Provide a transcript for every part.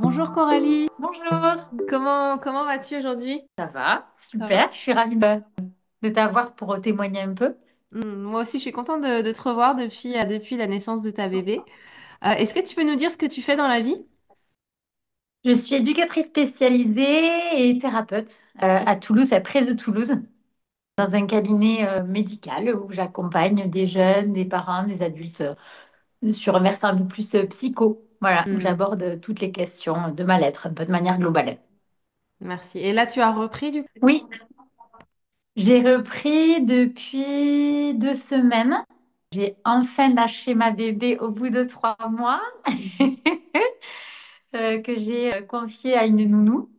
Bonjour Coralie, Bonjour, comment vas-tu aujourd'hui? ça va? Ça va? Super, je suis ravie de t'avoir pour témoigner un peu. Moi aussi, je suis contente de te revoir depuis la naissance de ta bébé. Est-ce que tu peux nous dire ce que tu fais dans la vie? Je suis éducatrice spécialisée et thérapeute à Toulouse, près de Toulouse, dans un cabinet médical où j'accompagne des jeunes, des parents, des adultes sur un versant un peu plus psycho. Voilà, où Hmm, j'aborde toutes les questions de mal-être un peu de manière globale. merci. Et là, tu as repris du coup? Oui, j'ai repris depuis 2 semaines. J'ai enfin lâché ma bébé au bout de 3 mois. Que j'ai confié à une nounou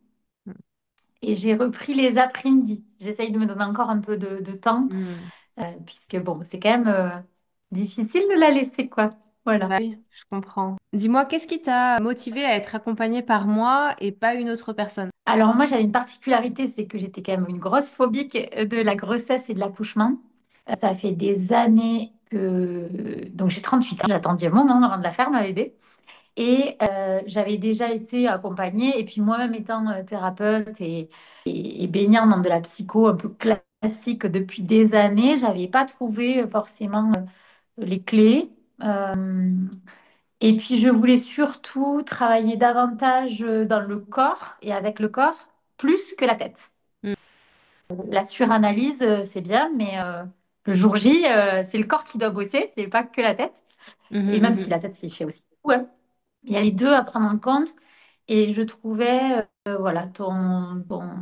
et j'ai repris les après-midi. J'essaye de me donner encore un peu de temps Hmm, puisque bon, c'est quand même difficile de la laisser quoi. Voilà. bah oui, je comprends. Dis-moi, qu'est-ce qui t'a motivé à être accompagnée par moi et pas une autre personne? Alors moi j'avais une particularité, c'est que j'étais quand même une grosse phobique de la grossesse et de l'accouchement. Ça fait des années que... Donc j'ai 38 ans, j'ai attendu un moment avant de la faire ma bébé. Et j'avais déjà été accompagnée, et puis moi-même étant thérapeute et baignant dans de la psycho un peu classique depuis des années, j'avais pas trouvé forcément les clés. Euh, et puis je voulais surtout travailler davantage dans le corps et avec le corps plus que la tête. Hmm, La suranalyse, c'est bien, mais le jour J, c'est le corps qui doit bosser, c'est pas que la tête. Et mhm, même si mhm. la tête, s'y fait aussi. Ouais. Il y a les deux à prendre en compte. Et je trouvais, voilà,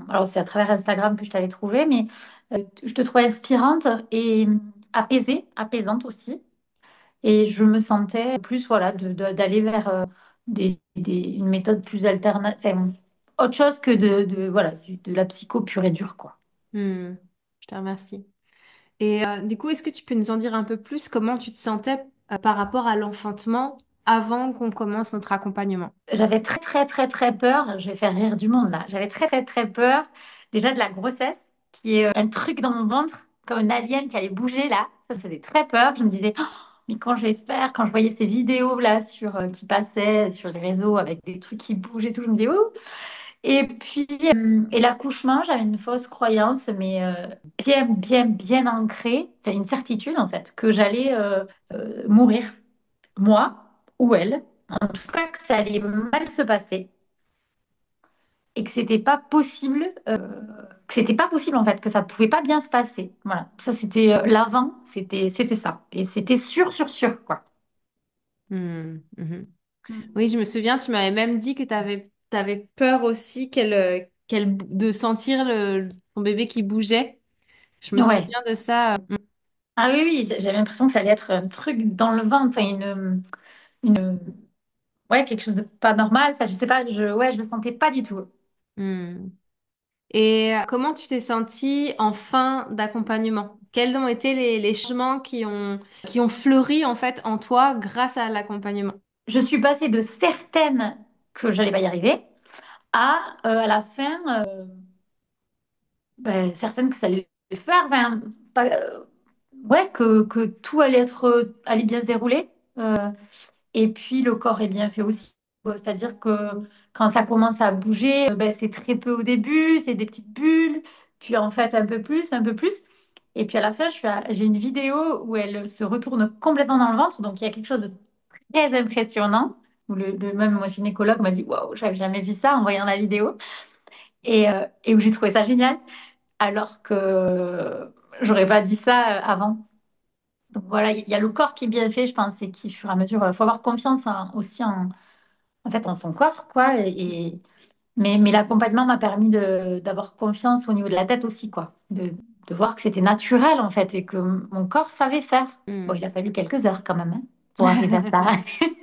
alors c'est à travers Instagram que je t'avais trouvé, mais je te trouvais inspirante et apaisée, apaisante aussi. Et je me sentais plus, voilà, d'aller vers une méthode plus alternative, enfin, autre chose que voilà, de la psycho pure et dure, quoi. Hmm, je te remercie. Et du coup, est-ce que tu peux nous en dire un peu plus comment tu te sentais par rapport à l'enfantement avant qu'on commence notre accompagnement? J'avais très, très, très, très peur. Je vais faire rire du monde là. J'avais très, très, très peur déjà de la grossesse, qui est un truc dans mon ventre, comme un alien qui allait bouger là. Ça faisait très peur. Je me disais, oh, mais quand je vais faire, quand je voyais ces vidéos là qui passaient sur les réseaux avec des trucs qui bougent et tout, je me disais, oh. Et puis, et l'accouchement, j'avais une fausse croyance, mais bien, bien, bien ancrée, enfin, une certitude en fait, que j'allais mourir, moi ou elle. En tout cas, que ça allait mal se passer et que c'était pas possible en fait, que ça pouvait pas bien se passer. Voilà, ça c'était l'avant, c'était ça et c'était sûr, sûr, sûr quoi. Hmm, mhm. Mm. Oui, je me souviens, tu m'avais même dit que t'avais peur aussi de sentir ton bébé qui bougeait. Je me Ouais. souviens de ça. Ah oui, oui, j'avais l'impression que ça allait être un truc dans le ventre, enfin une, ouais, quelque chose de pas normal. Enfin, je sais pas, ouais, je le sentais pas du tout. Hmm. Et comment tu t'es sentie en fin d'accompagnement? Quels ont été les changements qui ont fleuri en fait en toi grâce à l'accompagnement? Je suis passée de certaines que j'allais pas y arriver à la fin certaines que ça allait le faire. Enfin, ouais, que tout allait bien se dérouler. Euh, et puis le corps est bien fait aussi. C'est-à-dire que quand ça commence à bouger, c'est très peu au début, c'est des petites bulles, puis en fait un peu plus, un peu plus. Et puis à la fin, j'ai une vidéo où elle se retourne complètement dans le ventre, donc il y a quelque chose de très impressionnant. Où même mon gynécologue m'a dit, waouh, j'avais jamais vu ça en voyant la vidéo. Et où j'ai trouvé ça génial alors que j'aurais pas dit ça avant. Donc voilà, il y a le corps qui est bien fait, je pense, et qui, au fur et à mesure, il faut avoir confiance aussi en fait, en son corps, quoi. Mais l'accompagnement m'a permis d'avoir confiance au niveau de la tête aussi, quoi. De voir que c'était naturel, en fait, et que mon corps savait faire. Bon, Hmm. il a fallu quelques heures quand même, hein, pour arriver à ça.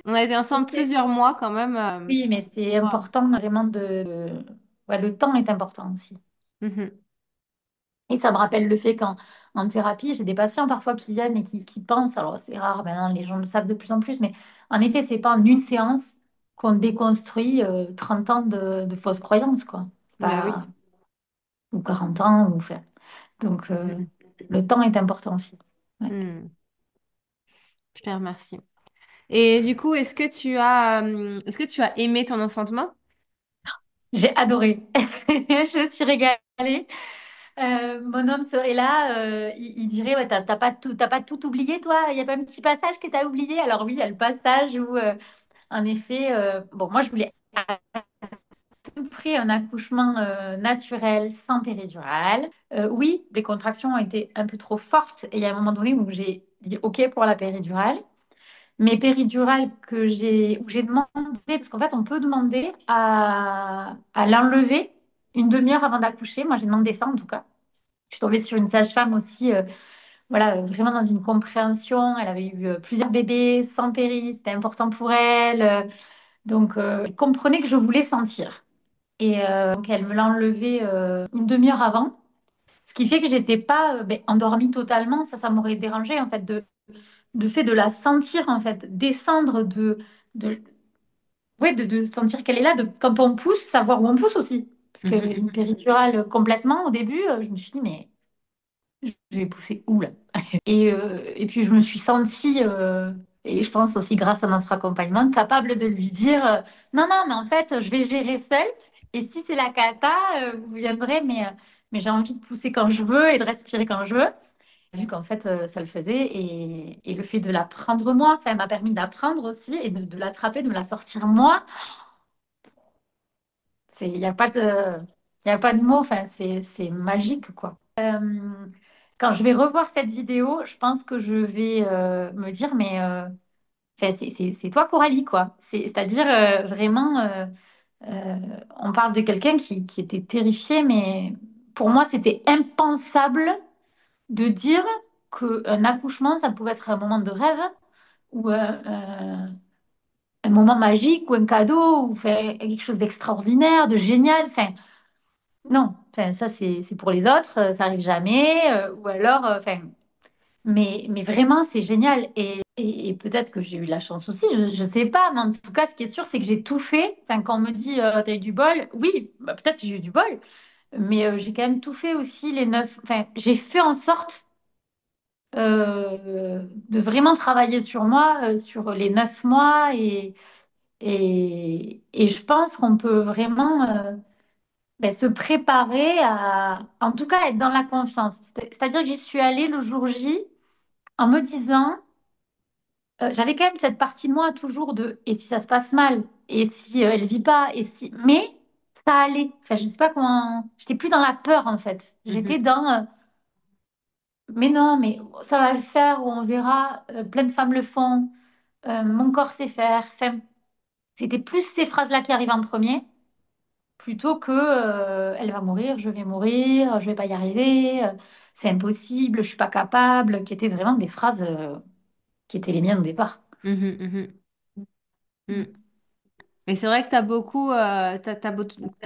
On a été ensemble plusieurs mois quand même. Oui, mais c'est Wow. important vraiment ouais, le temps est important aussi. Mhm. Et ça me rappelle le fait qu'en thérapie, j'ai des patients parfois qui viennent et qui pensent, alors c'est rare, maintenant les gens le savent de plus en plus, mais en effet, c'est pas en une séance qu'on déconstruit 30 ans de fausses croyances, quoi. C'est Bah oui. pas, ou 40 ans, ou fait. Donc, Mhm. le temps est important aussi. Ouais. Hmm. Je te remercie. Et du coup, est-ce que tu as aimé ton enfantement? J'ai adoré. Je me suis régalée. Mon homme serait là, il dirait, ouais, t'as pas tout oublié, toi? Il n'y a pas un petit passage que t'as oublié? Alors oui, il y a le passage où, en effet, bon, moi, je voulais à tout prix un accouchement naturel sans péridurale. Oui, les contractions ont été un peu trop fortes et il y a un moment donné où j'ai dit OK pour la péridurale. Mais péridurale où j'ai demandé, parce qu'en fait, on peut demander à l'enlever une demi-heure avant d'accoucher. Moi, j'ai demandé ça en tout cas. Je suis tombée sur une sage-femme aussi, voilà, vraiment dans une compréhension. Elle avait eu plusieurs bébés sans péri, c'était important pour elle. Elle comprenait que je voulais sentir. Donc, elle me l'a enlevé une demi-heure avant. Ce qui fait que j'étais pas endormie totalement. Ça m'aurait dérangé en fait de fait de la sentir en fait descendre de ouais de sentir qu'elle est là. Quand on pousse, savoir où on pousse aussi. Parce Mhm, qu'une mhm. péridurale complètement au début, je me suis dit mais je vais pousser où là? Et puis je me suis sentie, et je pense aussi grâce à notre accompagnement, capable de lui dire non, non, mais en fait, je vais gérer seule. Et si c'est la cata, vous viendrez, mais j'ai envie de pousser quand je veux et de respirer quand je veux. Vu qu'en fait, ça le faisait. Et le fait de la prendre moi, enfin, m'a permis de la prendre aussi et de l'attraper, de me la sortir moi. Il n'y a pas y a pas de mots, enfin, c'est magique, quoi. Quand je vais revoir cette vidéo, je pense que je vais me dire, mais enfin, c'est toi, Coralie, quoi. C'est-à-dire vraiment, on parle de quelqu'un qui était terrifié, mais pour moi, c'était impensable de dire qu'un accouchement, ça pouvait être un moment de rêve ou un moment magique ou un cadeau ou enfin, quelque chose d'extraordinaire, de génial. Enfin, non, enfin, ça, c'est pour les autres, ça arrive jamais. Ou alors, enfin. Mais vraiment, c'est génial. Et peut-être que j'ai eu la chance aussi, je sais pas. Mais en tout cas, ce qui est sûr, c'est que j'ai tout fait. Enfin, quand on me dit, t'as eu du bol, oui, bah, peut-être j'ai eu du bol. Mais j'ai quand même tout fait aussi, les 9. Enfin, j'ai fait en sorte de vraiment travailler sur moi, sur les 9 mois. Et je pense qu'on peut vraiment se préparer à, en tout cas, être dans la confiance. C'est-à-dire que j'y suis allée le jour J en me disant. J'avais quand même cette partie de moi toujours de et si ça se passe mal et si elle vit pas et si mais ça allait. Enfin, je sais pas comment. J'étais plus dans la peur en fait. J'étais Mhm. dans mais non mais ça va le faire ou on verra. Plein de femmes le font. Mon corps sait faire. Enfin, c'était plus ces phrases-là qui arrivent en premier plutôt que elle va mourir, je vais mourir, je vais pas y arriver, c'est impossible, je suis pas capable, qui étaient vraiment des phrases qui étaient les miennes au départ. Mhm, mhm. Mhm. Mais c'est vrai que t'as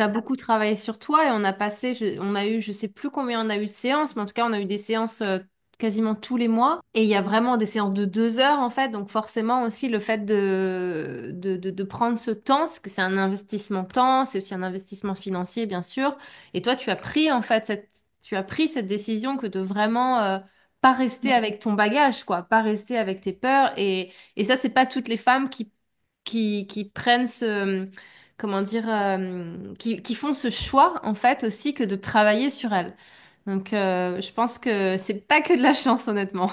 beaucoup travaillé sur toi et on a passé, on a eu, je sais plus combien on a eu de séances, mais en tout cas, on a eu des séances quasiment tous les mois. Et il y a vraiment des séances de 2 heures en fait. Donc forcément aussi le fait de prendre ce temps, parce que c'est un investissement temps, c'est aussi un investissement financier, bien sûr. Et toi, tu as pris en fait tu as pris cette décision que de vraiment pas rester avec ton bagage, quoi, pas rester avec tes peurs. Et ça, c'est pas toutes les femmes qui prennent comment dire, qui font ce choix, en fait, aussi que de travailler sur elles. Donc, je pense que c'est pas que de la chance, honnêtement.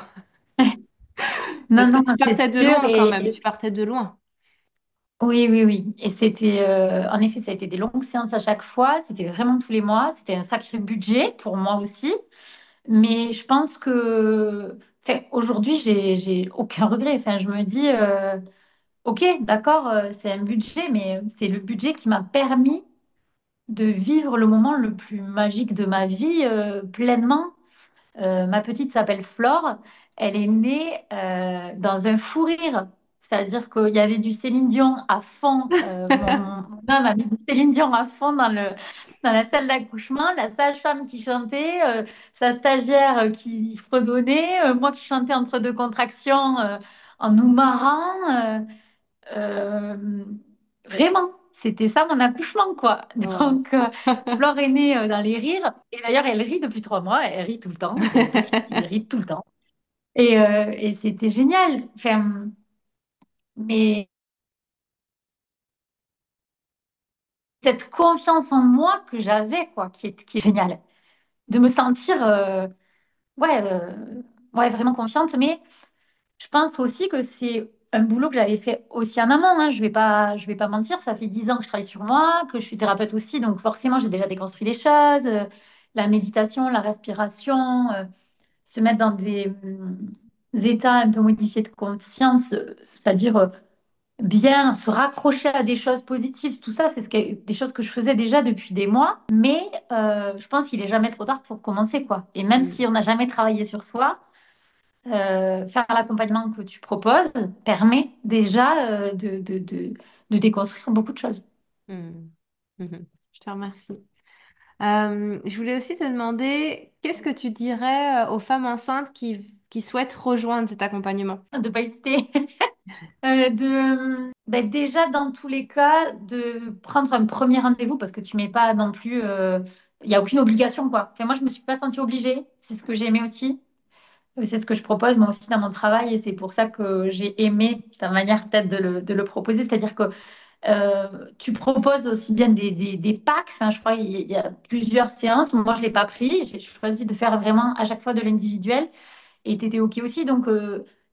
Non, Parce que non, tu c'est partais de sûr. loin quand même. Tu partais de loin. Oui, oui, oui. Et c'était, en effet, ça a été des longues séances à chaque fois. C'était vraiment tous les mois. C'était un sacré budget pour moi aussi. Mais je pense que, enfin, aujourd'hui, j'ai aucun regret. Enfin, je me dis, ok, d'accord, c'est un budget, mais c'est le budget qui m'a permis de vivre le moment le plus magique de ma vie, pleinement. Ma petite s'appelle Flore. Elle est née dans un fou rire. C'est-à-dire qu'il y avait du Céline Dion à fond. Mon homme a mis du Céline Dion à fond dans la salle d'accouchement. La sage-femme qui chantait, sa stagiaire qui fredonnait, moi qui chantais entre deux contractions en nous marrant. Euh, Vraiment, c'était ça mon accouchement, quoi. Wow. Donc, Flore est née dans les rires. Et d'ailleurs, elle rit depuis 3 mois. Elle rit tout le temps. C'est une petite qui rit tout le temps. Et c'était génial. Enfin, mais cette confiance en moi que j'avais, quoi, qui est géniale. De me sentir, ouais, ouais, vraiment confiante. Mais je pense aussi que c'est un boulot que j'avais fait aussi en amont, hein. Je vais pas mentir. Ça fait 10 ans que je travaille sur moi, que je suis thérapeute aussi. Donc forcément, j'ai déjà déconstruit les choses. La méditation, la respiration, se mettre dans des états un peu modifiés de conscience, c'est-à-dire bien se raccrocher à des choses positives, tout ça, des choses que je faisais déjà depuis des mois, mais je pense qu'il est jamais trop tard pour commencer, quoi. Et même si Mm, on n'a jamais travaillé sur soi, faire l'accompagnement que tu proposes permet déjà de déconstruire beaucoup de choses. mm, mhm. Je te remercie. Je voulais aussi te demander, qu'est-ce que tu dirais aux femmes enceintes qui souhaitent rejoindre cet accompagnement? De pas hésiter. Ben déjà, dans tous les cas, de prendre un premier rendez-vous parce que tu mets pas non plus. Il n'y a aucune obligation, quoi. Enfin, moi, je me suis pas sentie obligée. C'est ce que j'ai aimé aussi. C'est ce que je propose moi aussi dans mon travail et c'est pour ça que j'ai aimé sa manière peut-être de le proposer. C'est-à-dire que tu proposes aussi bien des packs. Enfin, je crois qu'il y a plusieurs séances. Moi, je l'ai pas pris. J'ai choisi de faire vraiment à chaque fois de l'individuel. Et tu étais OK aussi. Donc,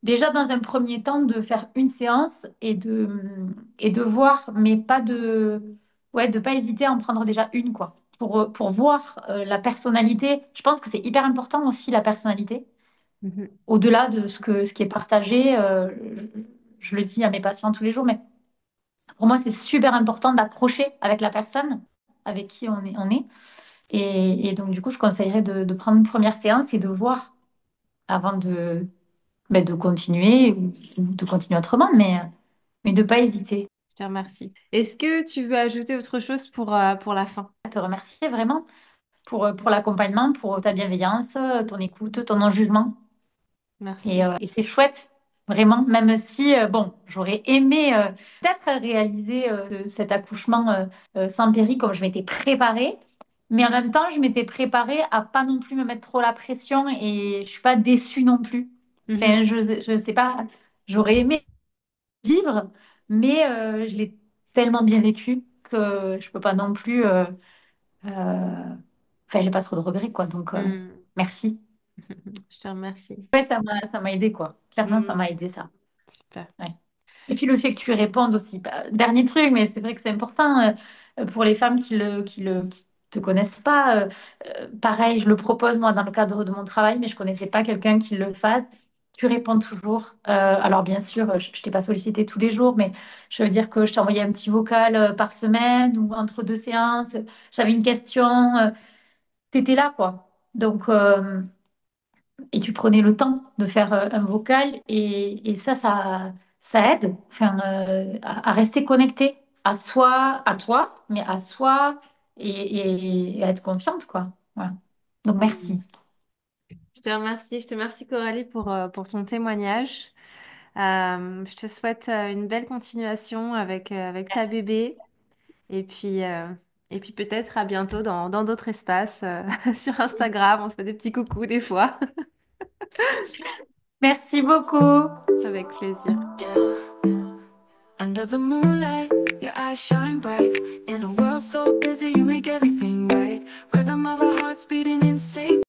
déjà, dans un premier temps, de faire une séance et de voir, mais pas de, ouais, de pas hésiter à en prendre déjà une, quoi. Pour voir la personnalité. Je pense que c'est hyper important aussi, la personnalité. Mhm, Au-delà de ce qui est partagé, je le dis à mes patients tous les jours, mais pour moi, c'est super important d'accrocher avec la personne avec qui on est. Et donc, du coup, je conseillerais de prendre une première séance et de voir avant de continuer ou de continuer autrement, mais de pas hésiter. je te remercie. Est-ce que tu veux ajouter autre chose pour la fin? À te remercier vraiment pour l'accompagnement, pour ta bienveillance, ton écoute, ton non-jugement. Et, Merci. et c'est chouette, vraiment, même si, bon, j'aurais aimé peut-être réaliser cet accouchement sans péri comme je m'étais préparée. Mais en même temps, je m'étais préparée à pas non plus me mettre trop la pression et je suis pas déçue non plus. Mhm, Enfin, je sais pas, j'aurais aimé vivre, mais je l'ai tellement bien vécu que je peux pas non plus. Enfin, j'ai pas trop de regrets, quoi. Donc, mm. merci. Je te remercie. Ouais, ça m'a aidé, quoi. Clairement, ça Mm, m'a aidé, ça. super. Ouais. Et puis le fait que tu répondes aussi. Bah, dernier truc, mais c'est vrai que c'est important pour les femmes qui te connaissent pas. Pareil, je le propose moi dans le cadre de mon travail, mais je connaissais pas quelqu'un qui le fasse. Tu réponds toujours. Alors bien sûr, je t'ai pas sollicité tous les jours, mais je veux dire que je t'ai envoyé un petit vocal par semaine ou entre deux séances. J'avais une question. T'étais là, quoi. Donc, et tu prenais le temps de faire un vocal et ça aide enfin, à rester connecté à soi, à toi, mais à soi et à être confiante, quoi. Voilà. Donc, Mm. merci. Je te remercie. Je te remercie Coralie pour ton témoignage. Je te souhaite une belle continuation avec ta bébé et et puis peut-être à bientôt dans d'autres espaces sur Instagram. On se fait des petits coucous des fois. Merci beaucoup. Avec plaisir. Under the moonlight, your eyes shine bright. In a world so busy, you make everything right. Rhythm of our hearts beating in sync.